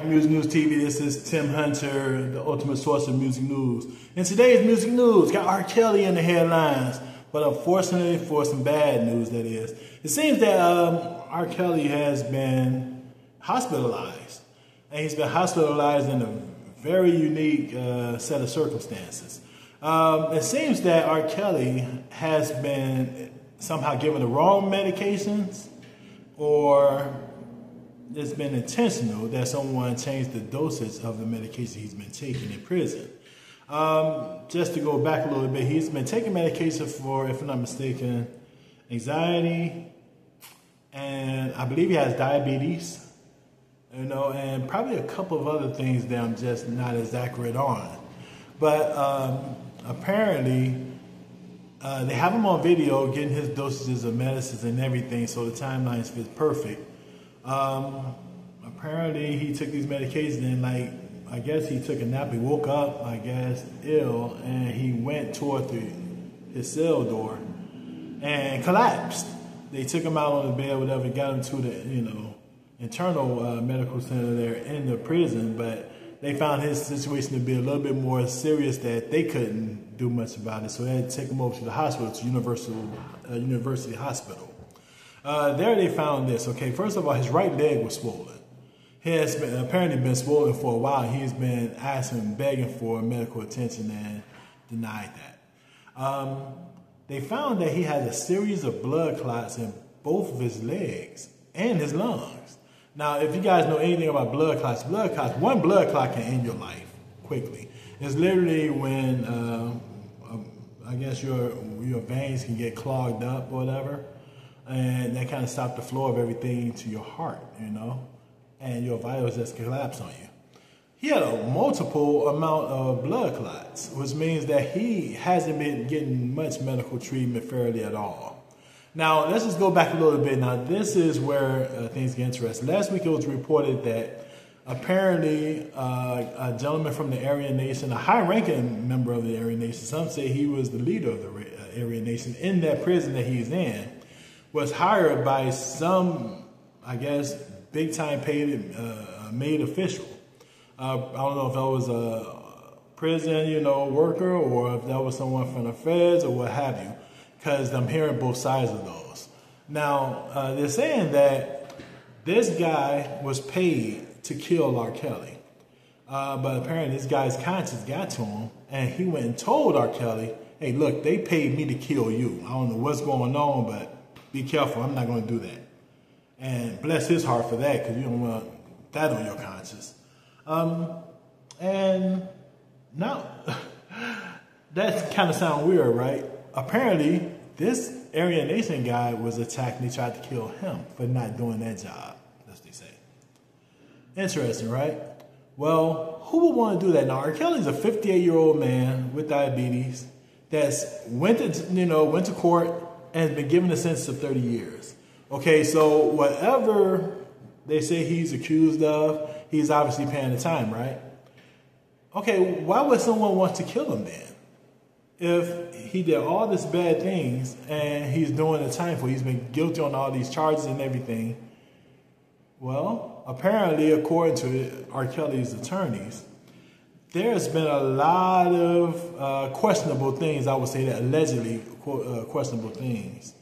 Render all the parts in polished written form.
Music News TV. This is Tim Hunter, the ultimate source of music news. In today's music news, got R. Kelly in the headlines, but unfortunately for some bad news, that is. It seems that R. Kelly has been hospitalized, and he's been hospitalized in a very unique set of circumstances. It seems that R. Kelly has been somehow given the wrong medications, or it's been intentional that someone changed the dosage of the medication he's been taking in prison. Just to go back a little bit, he's been taking medication for, if I'm not mistaken, anxiety, and I believe he has diabetes, and probably a couple of other things that I'm just not as accurate on. But apparently, they have him on video getting his dosages of medicines and everything, so the timelines fit perfect. Apparently he took these medications and I guess he took a nap, he woke up, I guess, ill, and he went toward his cell door and collapsed. They took him out on the bed, whatever, got him to the, internal medical center there in the prison, but they found his situation to be a little bit more serious that they couldn't do much about it, so they had to take him over to the hospital, to University Hospital. There they found this. Okay, first of all, his right leg was swollen. He has apparently been swollen for a while. He's been asking, begging for medical attention and denied that. They found that he had a series of blood clots in both of his legs and his lungs. Now, if you guys know anything about blood clots, one blood clot can end your life quickly. It's literally when, I guess your veins can get clogged up or whatever, and that kind of stopped the flow of everything to your heart, and your vitals just collapse on you. He had a multiple amount of blood clots, which means that he hasn't been getting much medical treatment fairly at all. Now, let's just go back a little bit. Now, this is where things get interesting. Last week it was reported that apparently a gentleman from the Aryan Nation, a high-ranking member of the Aryan Nation, some say he was the leader of the Aryan Nation in that prison that he's in, was hired by some, I guess, big-time paid made official. I don't know if that was a prison, worker, or if that was someone from the feds or what have you, because I'm hearing both sides of those. Now, they're saying that this guy was paid to kill R. Kelly, but apparently this guy's conscience got to him, and he went and told R. Kelly, hey, look, they paid me to kill you. I don't know what's going on, but be careful, I'm not going to do that. And bless his heart for that, because you don't want that on your conscience. And now, that kind of sounds weird, right? Apparently, this Aryan Nation guy was attacked and they tried to kill him for not doing that job, as they say. Interesting, right? Well, who would want to do that? Now, R. Kelly's a 58-year-old man with diabetes that's went to court and has been given a sentence of 30 years. Okay, so whatever they say he's accused of, he's obviously paying the time, right? Okay, why would someone want to kill him then? If he did all these bad things and he's doing the time for it, he's been guilty on all these charges and everything. Well, apparently, according to R. Kelly's attorneys, there's been a lot of questionable things, I would say that allegedly questionable things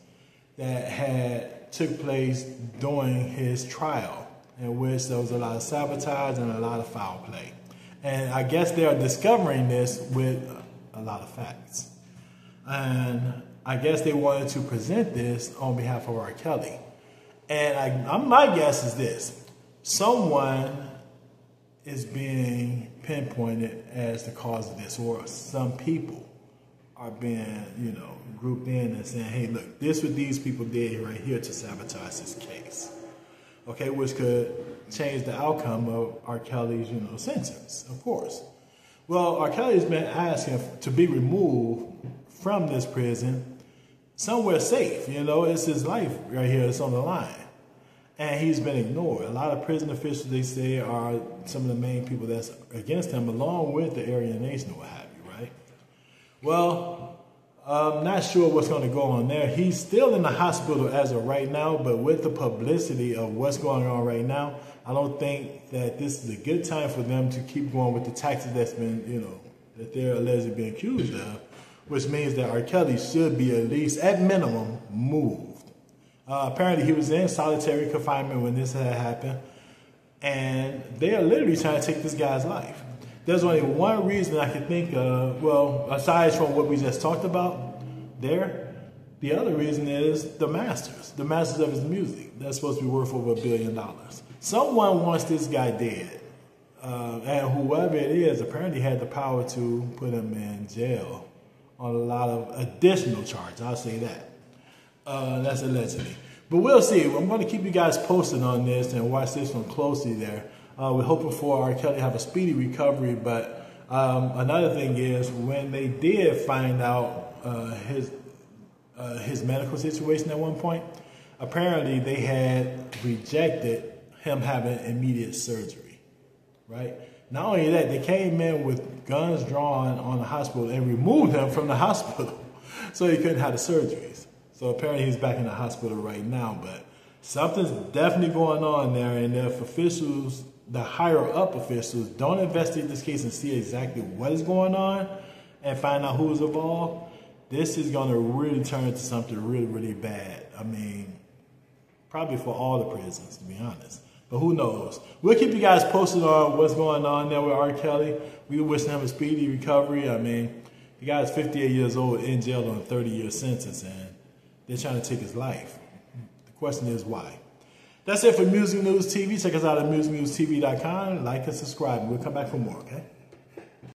that had took place during his trial, in which there was a lot of sabotage and a lot of foul play. And I guess they are discovering this with a lot of facts. And I guess they wanted to present this on behalf of R. Kelly. And my guess is this: someone is being pinpointed as the cause of this, or some people are being, grouped in and saying, hey, look, this what these people did right here to sabotage this case. Okay, which could change the outcome of R. Kelly's, sentence, of course. Well, R. Kelly's been asking to be removed from this prison somewhere safe. It's his life right here that's on the line. And he's been ignored. A lot of prison officials, they say, are some of the main people that's against him, along with the Aryan Nation or what have you, right? Well, I'm not sure what's going to go on there. He's still in the hospital as of right now, but with the publicity of what's going on right now, I don't think that this is a good time for them to keep going with the taxes that's been, that they're allegedly being accused of, which means that R. Kelly should be at least, at minimum, moved. Apparently he was in solitary confinement when this had happened, and they are literally trying to take this guy's life. There's only one reason I can think of, well, aside from what we just talked about there, the other reason is the masters of his music. That's supposed to be worth over $1 billion. Someone wants this guy dead. And whoever it is apparently had the power to put him in jail on a lot of additional charges. I'll say that. That's allegedly. But we'll see. I'm going to keep you guys posted on this and watch this one closely there. We're hoping for R. Kelly to have a speedy recovery. But another thing is, when they did find out his medical situation at one point, apparently they had rejected him having immediate surgery, right? Not only that, they came in with guns drawn on the hospital and removed him from the hospital so he couldn't have the surgeries. So apparently he's back in the hospital right now, but something's definitely going on there, and if officials, the higher up officials, don't investigate this case and see exactly what is going on and find out who's involved, this is going to really turn into something really, really bad. I mean, probably for all the prisons, to be honest. But who knows? We'll keep you guys posted on what's going on there with R. Kelly. We wish him a speedy recovery. I mean, the guy's 58 years old in jail on a 30-year sentence, and they're trying to take his life. The question is why? That's it for Music News TV. Check us out at musicnewstv.com. Like and subscribe. We'll come back for more, okay?